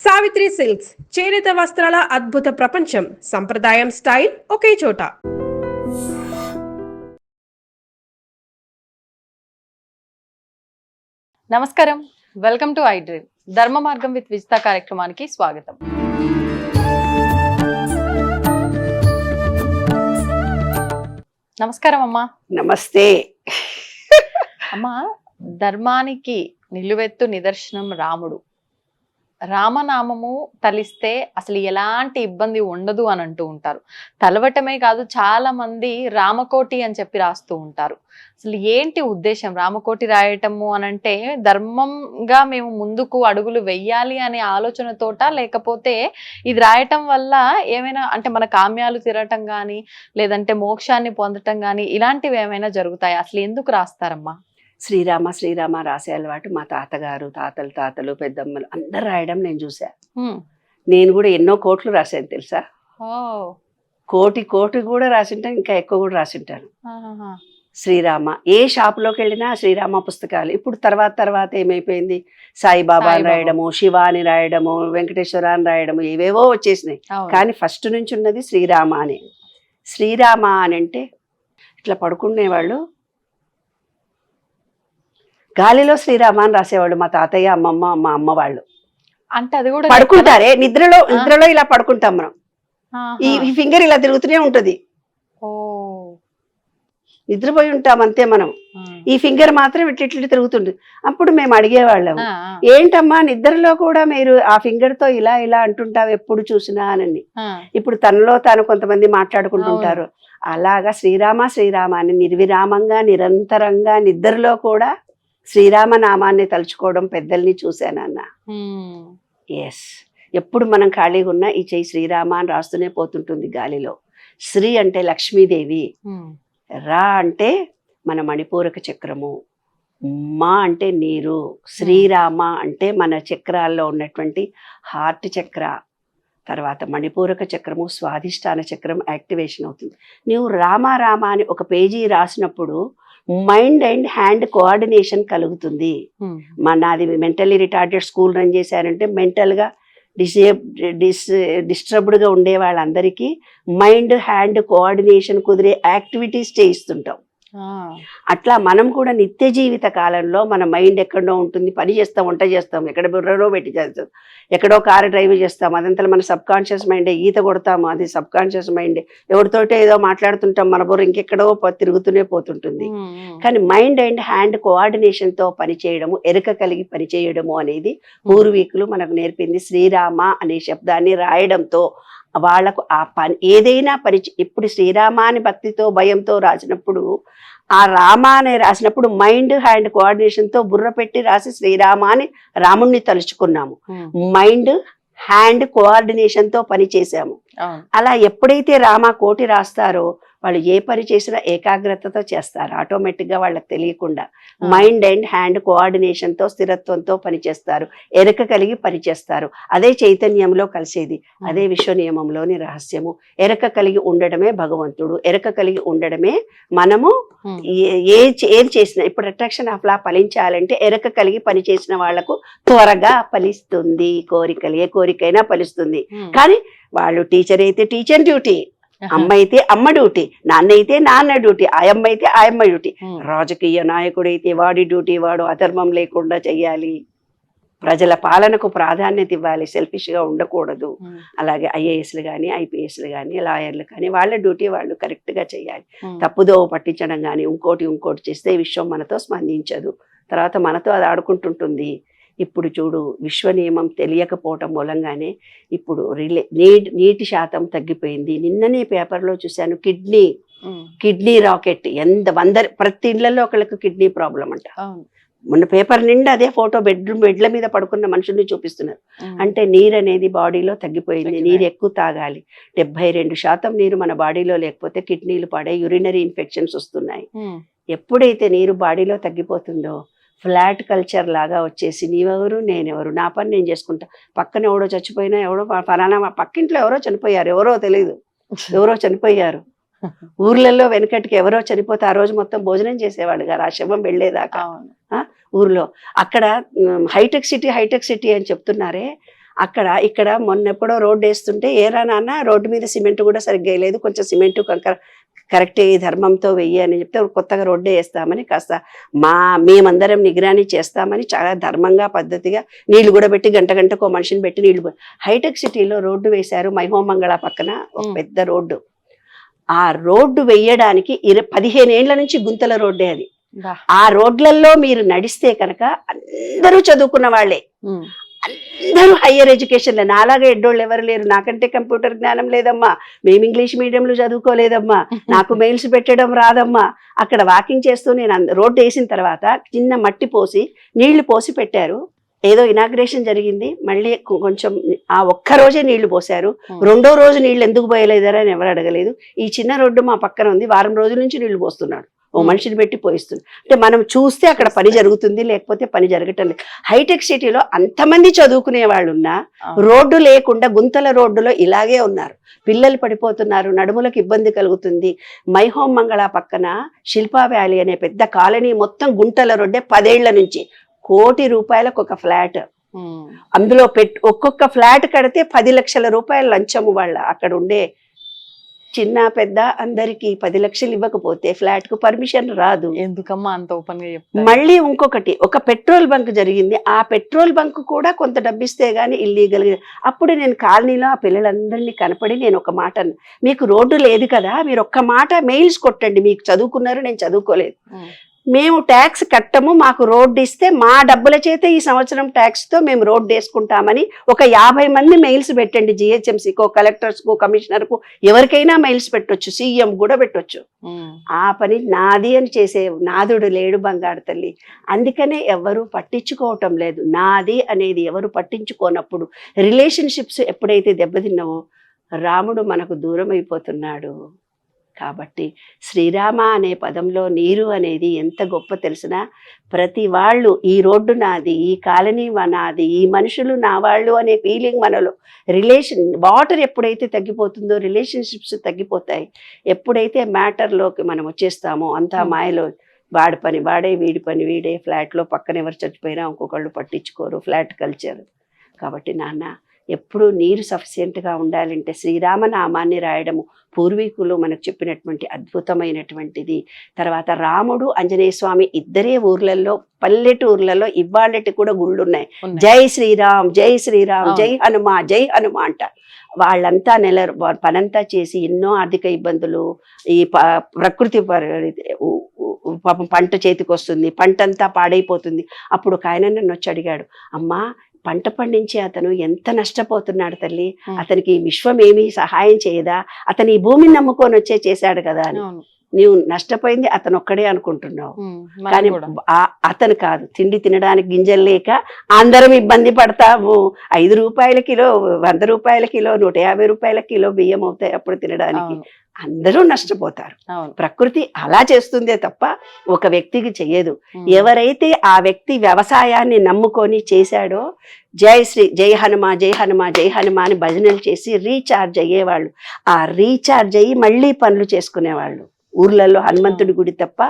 Savitri silks చేనేత వస్త్రాల అద్భుత ప్రపంచం. సంప్రదాయం స్టైల్ ఒకే చోట. నమస్కారం, వెల్కమ్ టు ఐ డ్రీమ్. ధర్మ మార్గం విత్ విజిత కార్యక్రమానికి స్వాగతం. నమస్కారం అమ్మా. నమస్తే అమ్మా, ధర్మానికి నిలువెత్తు నిదర్శనం రాముడు. రామనామము తలిస్తే అసలు ఎలాంటి ఇబ్బంది ఉండదు అని అంటూ ఉంటారు. తలవటమే కాదు, చాలా మంది రామకోటి అని చెప్పి రాస్తూ ఉంటారు. అసలు ఏంటి ఉద్దేశం రామకోటి రాయటము అనంటే? ధర్మంగా మేము ముందుకు అడుగులు వెయ్యాలి అనే ఆలోచనతోట, లేకపోతే ఇది రాయటం వల్ల ఏమైనా అంటే మన కామ్యాలు తీరటం కానీ, లేదంటే మోక్షాన్ని పొందటం కానీ ఇలాంటివి ఏమైనా జరుగుతాయి? అసలు ఎందుకు రాస్తారమ్మా? శ్రీరామ శ్రీరామ రాసే అలవాటు మా తాతగారు, తాతలు, పెద్దమ్మలు అందరు రాయడం నేను చూసా. నేను కూడా ఎన్నో కోట్లు రాశాను తెలుసా. కోటి కూడా రాసింటాను, ఇంకా ఎక్కువ కూడా రాసింటాను. శ్రీరామ ఏ షాపులోకి వెళ్ళినా శ్రీరామ పుస్తకాలు. ఇప్పుడు తర్వాత ఏమైపోయింది, సాయిబాబా అని రాయడము, శివాని రాయడము, వెంకటేశ్వర అని రాయడము, ఏవేవో వచ్చేసినాయి. కానీ ఫస్ట్ నుంచి ఉన్నది శ్రీరామ అని. శ్రీరామ అని అంటే ఇట్లా పడుకునేవాళ్ళు, గాలిలో శ్రీరామ అని రాసేవాళ్ళు మా తాతయ్య, అమ్మమ్మ, మా అమ్మ వాళ్ళు. అంటే అది కూడా పడుకుంటారే, నిద్రలో ఇలా పడుకుంటాం మనం. ఈ ఫింగర్ ఇలా తిరుగుతూనే ఉంటది, నిద్రపోయి ఉంటాం అంతే మనం. ఈ ఫింగర్ మాత్రం ఇట్లా తిరుగుతుంది. అప్పుడు మేము అడిగేవాళ్ళము, ఏంటమ్మా నిద్రలో కూడా మీరు ఆ ఫింగర్ తో ఇలా అంటుంటావు ఎప్పుడు చూసినా అని. ఇప్పుడు తనలో తాను కొంతమంది మాట్లాడుకుంటుంటారు. అలాగా శ్రీరామ అని నిర్విరామంగా నిరంతరంగా నిద్రలో కూడా శ్రీరామ నామాన్ని తలుచుకోవడం పెద్దల్ని చూశానన్న. ఎస్, ఎప్పుడు మనం ఖాళీగా ఉన్నా ఈ చెయ్యి శ్రీరామ అని రాస్తూనే పోతుంటుంది గాలిలో. శ్రీ అంటే లక్ష్మీదేవి, రా అంటే మన మణిపూరక చక్రము, మా అంటే నీరు, శ్రీరామ అంటే మన చక్రాల్లో ఉన్నటువంటి హార్ట్ చక్ర, తర్వాత మణిపూరక చక్రము, స్వాధిష్టాన చక్రం యాక్టివేషన్ అవుతుంది. నీవు రామ అని ఒక పేజీ రాసినప్పుడు మైండ్ అండ్ హ్యాండ్ కోఆర్డినేషన్ కలుగుతుంది. నాది మెంటల్లీ రిటార్డెడ్ స్కూల్ రన్ చేశారంటే మెంటల్గా డిస్టర్బ్డ్గా ఉండే వాళ్ళందరికీ మైండ్ హ్యాండ్ కోఆర్డినేషన్ కుదిరే యాక్టివిటీస్ చేయిస్తుంటాం. అట్లా మనం కూడా నిత్య జీవిత కాలంలో మన మైండ్ ఎక్కడో ఉంటుంది, పని చేస్తాం, వంట చేస్తాం, ఎక్కడ బుర్రలో పెట్టి చేస్తాం, ఎక్కడో కారు డ్రైవ్ చేస్తాం, అదంతా మన సబ్ కాన్షియస్ మైండే. ఈత కొడతాము, అది సబ్ కాన్షియస్ మైండే. ఎవరితోటే ఏదో మాట్లాడుతుంటాం, మన బుర్ర ఇంకెక్కడో తిరుగుతూనే పోతుంటుంది. కానీ మైండ్ అండ్ హ్యాండ్ కోఆర్డినేషన్తో పనిచేయడము, ఎరుక కలిగి పనిచేయడము అనేది పూర్వీకులు మనకు నేర్పింది. శ్రీరామ అనే శబ్దాన్ని రాయడంతో వాళ్లకు ఆ పని ఏదైనా ఇప్పుడు శ్రీరామాని భక్తితో భయంతో రాసినప్పుడు, ఆ రామాని రాసినప్పుడు మైండ్ హ్యాండ్ కోఆర్డినేషన్తో బుర్ర పెట్టి రాసి శ్రీరామాని రాముణ్ణి తలుచుకున్నాము. మైండ్ హ్యాండ్ కోఆర్డినేషన్తో పని చేశాము. అలా ఎప్పుడైతే రామ కోటి రాస్తారో వాళ్ళు ఏ పని చేసినా ఏకాగ్రతతో చేస్తారు. ఆటోమేటిక్గా వాళ్ళకి తెలియకుండా మైండ్ అండ్ హ్యాండ్ కోఆర్డినేషన్తో స్థిరత్వంతో పనిచేస్తారు, ఎరుక కలిగి పనిచేస్తారు. అదే చైతన్యంలో కలిసేది, అదే విశ్వ నియమంలోని రహస్యము. ఎరుక కలిగి ఉండడమే భగవంతుడు, ఎరుక కలిగి ఉండడమే మనము ఏది చేసినా. ఇప్పుడు అట్రాక్షన్ ఆఫ్ లా ఫలించాలంటే ఎరుక కలిగి పని చేసిన వాళ్లకు త్వరగా ఫలిస్తుంది. కోరికలు ఏ కోరికైనా ఫలిస్తుంది. కానీ వాళ్ళు టీచర్ అయితే టీచర్ డ్యూటీ, అమ్మ అయితే అమ్మ డ్యూటీ, నాన్న అయితే నాన్న డ్యూటీ, ఆయమ్మ అయితే ఆయమ్మ డ్యూటీ, రాజకీయ నాయకుడైతే వాడి డ్యూటీ వాడు అధర్మం లేకుండా చెయ్యాలి, ప్రజల పాలనకు ప్రాధాన్యత ఇవ్వాలి, సెల్ఫిష్గా ఉండకూడదు. అలాగే ఐఏఎస్లు కానీ ఐపీఎస్లు కానీ లాయర్లు కానీ వాళ్ళ డ్యూటీ వాళ్ళు కరెక్ట్గా చేయాలి. తప్పుదోవ పట్టించడం కానీ ఇంకోటి చేస్తే ఈ విషయం మనతో స్పందించదు, తర్వాత మనతో అది ఆడుకుంటుంటుంది. ఇప్పుడు చూడు, విశ్వ నియమం తెలియకపోవటం మూలంగానే ఇప్పుడు నీటి శాతం తగ్గిపోయింది. నిన్ననే పేపర్లో చూశాను, కిడ్నీ రాకెట్ ప్రతి ఇళ్లలో ఒకళ్ళకి కిడ్నీ ప్రాబ్లం అంట. మొన్న పేపర్ నిండా అదే ఫోటో, బెడ్ల మీద పడుకున్న మనుషుల్ని చూపిస్తున్నారు. అంటే నీరు అనేది బాడీలో తగ్గిపోయింది. నీరు ఎక్కువ తాగాలి. 72% నీరు మన బాడీలో లేకపోతే కిడ్నీలు పాడే యూరినరీ ఇన్ఫెక్షన్స్ వస్తున్నాయి. ఎప్పుడైతే నీరు బాడీలో తగ్గిపోతుందో ఫ్లాట్ కల్చర్ లాగా వచ్చేసి నీవెవరు నేనెవరు, నా పని నేను చేసుకుంటా, పక్కన ఎవడో చచ్చిపోయినా, ఎవడో ఫలానా పక్కింట్లో ఎవరో చనిపోయారు, ఎవరో తెలియదు, ఎవరో చనిపోయారు. ఊర్లలో వెనకటికి ఎవరో చనిపోతే ఆ రోజు మొత్తం భోజనం చేసేవాళ్ళు గారు, ఆ శవం వెళ్ళేదాకా ఊర్లో. అక్కడ హైటెక్ సిటీ అని చెప్తున్నారే, ఇక్కడ మొన్న ఎప్పుడో రోడ్డు వేస్తుంటే ఏరా నాన్న రోడ్డు మీద సిమెంట్ కూడా సరిగ్గా వేయలేదు, కొంచెం సిమెంట్ కంకర కరెక్ట్ ఈ ధర్మంతో వెయ్యి అని చెప్తే కొత్తగా రోడ్డే వేస్తామని కాస్త మేమందరం నిగరాని చేస్తామని చాలా ధర్మంగా పద్ధతిగా నీళ్లు కూడా పెట్టి గంటకో మనిషిని పెట్టి నీళ్లు హైటెక్ సిటీలో రోడ్డు వేశారు. మైహోమంగళ పక్కన ఒక పెద్ద రోడ్డు. ఆ రోడ్డు వేయడానికి 15 ఏళ్ల నుంచి గుంతల రోడ్డే అది. ఆ రోడ్లలో మీరు నడిస్తే కనుక అందరూ చదువుకున్న వాళ్ళే, అందరూ హయ్యర్ ఎడ్యుకేషన్. నాలాగా ఎడ్డోళ్ళు ఎవరు లేరు. నాకంటే కంప్యూటర్ జ్ఞానం లేదమ్మా, మేము ఇంగ్లీష్ మీడియంలో చదువుకోలేదమ్మా, నాకు మెయిల్స్ పెట్టడం రాదమ్మా. అక్కడ వాకింగ్ చేస్తూ నేను రోడ్డు వేసిన తర్వాత చిన్న మట్టి పోసి నీళ్లు పోసి పెట్టారు. ఏదో ఇనాగ్రేషన్ జరిగింది, మళ్ళీ కొంచెం ఆ ఒక్క రోజే నీళ్లు పోసారు. రెండో రోజు నీళ్లు ఎందుకు పోయలేదరా అని ఎవరు అడగలేదు. ఈ చిన్న రోడ్డు మా పక్కన ఉంది, వారం రోజుల నుంచి నీళ్లు పోస్తున్నాడు, ఓ మనిషిని పెట్టి పోయిస్తుంది. అంటే మనం చూస్తే అక్కడ పని జరుగుతుంది, లేకపోతే పని జరగటం లేదు. హైటెక్ సిటీలో అంతమంది చదువుకునే వాళ్ళు ఉన్నా రోడ్డు లేకుండా గుంతల రోడ్డులో ఇలాగే ఉన్నారు. పిల్లలు పడిపోతున్నారు, నడుములకు ఇబ్బంది కలుగుతుంది. మైహోం మంగళ పక్కన శిల్పా వ్యాలీ అనే పెద్ద కాలనీ మొత్తం గుంటల రోడ్డే 10 ఏళ్ల నుంచి. ₹1 కోటి ఒక ఫ్లాట్. అందులో ఒక్కొక్క ఫ్లాట్ కడితే 10 లక్షల రూపాయల లంచము. వాళ్ళ అక్కడ ఉండే చిన్న పెద్ద అందరికి 10 లక్షలు ఇవ్వకపోతే ఫ్లాట్ కు పర్మిషన్ రాదు. ఎందుకమ్మా అంత ఓపెన్ గా చెప్తారు? మళ్ళీ ఇంకొకటి, ఒక పెట్రోల్ బంక్ జరిగింది. ఆ పెట్రోల్ బంక్ కూడా కొంత డబ్బిస్తే గానీ ఇల్లీగల్. అప్పుడు నేను కాలనీలో ఆ పిల్లలందరినీ కనపడి నేను ఒక మాట అన్నా, మీకు రోడ్డు లేదు కదా, మీరు ఒక్క మాట మెయిల్స్ కొట్టండి, మీకు చదువుకున్నారు, నేను చదువుకోలేదు, మేము ట్యాక్స్ కట్టము, మాకు రోడ్డు ఇస్తే మా డబ్బుల చేత ఈ సంవత్సరం ట్యాక్స్ తో మేము రోడ్డు వేసుకుంటామని ఒక 50 మంది మెయిల్స్ పెట్టండి. జిహెచ్ఎంసీకో, కలెక్టర్స్ కు, కమిషనర్ కు, ఎవరికైనా మెయిల్స్ పెట్టొచ్చు, సీఎం కూడా పెట్టొచ్చు. ఆ పని నాది అని చేసే నాదుడు లేడు బంగారు తల్లి. అందుకనే ఎవరు పట్టించుకోవటం లేదు. నాది అనేది ఎవరు పట్టించుకోనప్పుడు రిలేషన్షిప్స్ ఎప్పుడైతే దెబ్బతిన్నావో రాముడు మనకు దూరం అయిపోతున్నాడు. కాబట్టి శ్రీరామ అనే పదంలో నీరు అనేది ఎంత గొప్ప తెలిసినా, ప్రతి వాళ్ళు ఈ రోడ్డు నాది, ఈ కాలనీ నాది, ఈ మనుషులు నా వాళ్ళు అనే ఫీలింగ్ మనలో వాటర్ ఎప్పుడైతే తగ్గిపోతుందో రిలేషన్షిప్స్ తగ్గిపోతాయి. ఎప్పుడైతే మ్యాటర్లోకి మనం వచ్చేస్తామో అంతా మాయలో, వాడి పని వాడే, వీడి పని వీడే, ఫ్లాట్లో పక్కన ఎవరు చచ్చిపోయినా ఇంకొకళ్ళు పట్టించుకోరు, ఫ్లాట్ కల్చర్. కాబట్టి నాన్న ఎప్పుడు నీరు సఫిషియెంట్గా ఉండాలంటే శ్రీరామనామాన్ని రాయడము పూర్వీకులు మనకు చెప్పినటువంటి అద్భుతమైనటువంటిది. తర్వాత రాముడు ఆంజనేయ స్వామి ఇద్దరే ఊర్లలో, పల్లెటూర్లలో ఇవాళటి కూడా గుళ్ళు ఉన్నాయి. జై శ్రీరామ్, జై శ్రీరామ్, జై హనుమ, జై హనుమ అంట. వాళ్ళంతా పనంతా చేసి ఎన్నో ఆర్థిక ఇబ్బందులు, ఈ ప్రకృతి పాపం పంట చేతికి వస్తుంది, పంట అంతా పాడైపోతుంది. అప్పుడు ఒక ఆయన నన్ను వచ్చి అడిగాడు, అమ్మా పంట పండించే అతను ఎంత నష్టపోతున్నాడు తల్లి, అతనికి విశ్వం ఏమీ సహాయం చేయదా, అతను ఈ భూమిని నమ్ముకొని వచ్చే చేశాడు కదా అని. నీవు నష్టపోయింది అతను ఒక్కడే అనుకుంటున్నావు, కానీ అతను కాదు. తిండి తినడానికి గింజలు లేక అందరం ఇబ్బంది పడతాము. ₹5 కిలో, ₹100 కిలో, ₹150 కిలో బియ్యం అవుతాయి అప్పుడు తినడానికి. అందరూ నష్టపోతారు. ప్రకృతి అలా చేస్తుందే తప్ప ఒక వ్యక్తికి చెయ్యదు. ఎవరైతే ఆ వ్యక్తి వ్యవసాయాన్ని నమ్ముకొని చేశాడో జై హనుమ, జై హనుమ, జై హనుమ అని భజనలు చేసి రీఛార్జ్ అయ్యేవాళ్ళు. ఆ రీఛార్జ్ అయ్యి మళ్ళీ పనులు చేసుకునేవాళ్ళు. ఊర్లలో హనుమంతుడి గుడి తప్ప,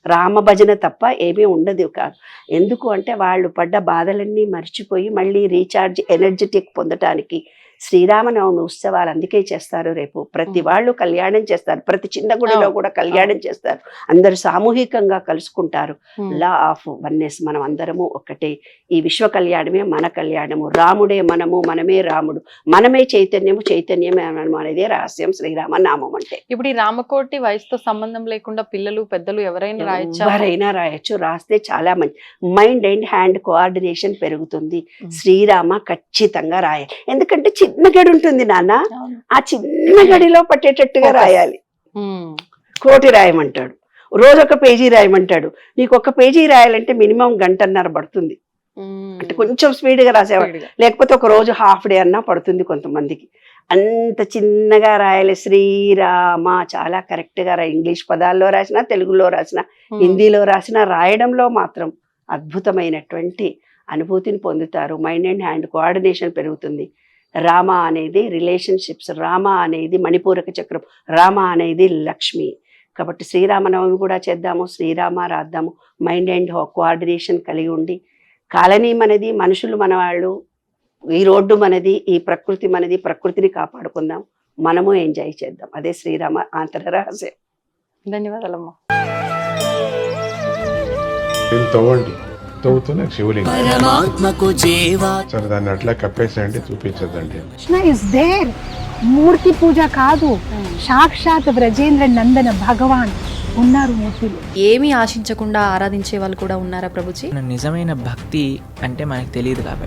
రామ భజన తప్ప ఏమీ ఉండదు కాదు. ఎందుకు అంటే వాళ్ళు పడ్డ బాధలన్నీ మర్చిపోయి మళ్ళీ రీఛార్జ్ ఎనర్జెటిక్ పొందటానికి శ్రీరామనవమి ఉత్సవాలు అందుకే చేస్తారు. రేపు ప్రతి వాళ్ళు కళ్యాణం చేస్తారు, ప్రతి చిన్న గుడిలో కూడా కళ్యాణం చేస్తారు. అందరూ సామూహికంగా కలుసుకుంటారు. లా ఆఫ్ వన్నెస్, మనం అందరము ఒక్కటే. ఈ విశ్వ కళ్యాణమే మన కళ్యాణము. రాముడే మనము, మనమే రాముడు, మనమే చైతన్యము, చైతన్యమే అనేదే రహస్యం శ్రీరామ నామం అంటే. ఇప్పుడు ఈ రామకోటి వయసుతో సంబంధం లేకుండా పిల్లలు పెద్దలు ఎవరైనా రాయొచ్చు? ఎవరైనా రాయొచ్చు. రాస్తే చాలా మంచి మైండ్ అండ్ హ్యాండ్ కోఆర్డినేషన్ పెరుగుతుంది. శ్రీరామ ఖచ్చితంగా రాయాలి. ఎందుకంటే చిన్న గడి ఉంటుంది నాన్న, ఆ చిన్న గడిలో పట్టేటట్టుగా రాయాలి. కోటి రాయమంటాడు, రోజు ఒక పేజీ రాయమంటాడు. నీకు ఒక పేజీ రాయాలంటే మినిమం 1.5 గంట పడుతుంది. అంటే కొంచెం స్పీడ్గా రాసేవాడు, లేకపోతే ఒక రోజు హాఫ్ డే అన్నా పడుతుంది కొంతమందికి. అంత చిన్నగా రాయాలి. శ్రీరామ చాలా కరెక్ట్గా ఇంగ్లీష్ పదాల్లో రాసినా, తెలుగులో రాసినా, హిందీలో రాసినా రాయడంలో మాత్రం అద్భుతమైనటువంటి అనుభూతిని పొందుతారు. మైండ్ అండ్ హ్యాండ్ కోఆర్డినేషన్ పెరుగుతుంది. రామ అనేది రిలేషన్షిప్స్, రామ అనేది మణిపూరక చక్రం, రామ అనేది లక్ష్మి. కాబట్టి శ్రీరామనవమి కూడా చేద్దాము, శ్రీరామ రాద్దాము. మైండ్ అండ్ కోఆర్డినేషన్ కలిగి ఉండి, కాలనీ మనది, మనుషులు మన వాళ్ళు, ఈ రోడ్డు మనది, ఈ ప్రకృతి మనది, ప్రకృతిని కాపాడుకుందాం, మనము ఎంజాయ్ చేద్దాం. అదే శ్రీరామ ఆంతర రహస్యం. ధన్యవాదాలమ్మా. దీన్ని తవ్వండి, తవ్వుతూనే శివలింగం. పరమాత్మకు జీవా సరే దాన్ని అట్లా కప్పేసేయండి, చూపించదండి. Krishna is there. మూర్తి పూజ కాదు, సాక్షాత్ బ్రజేంద్ర నందన భగవాన్ ఉన్నారు మూర్తిలో. ఏమీ ఆశించకుండా ఆరాధించే వాళ్ళు కూడా ఉన్నారా ప్రభుజీ? నిజమైన భక్తి అంటే మనకు తెలియదు కాబట్టి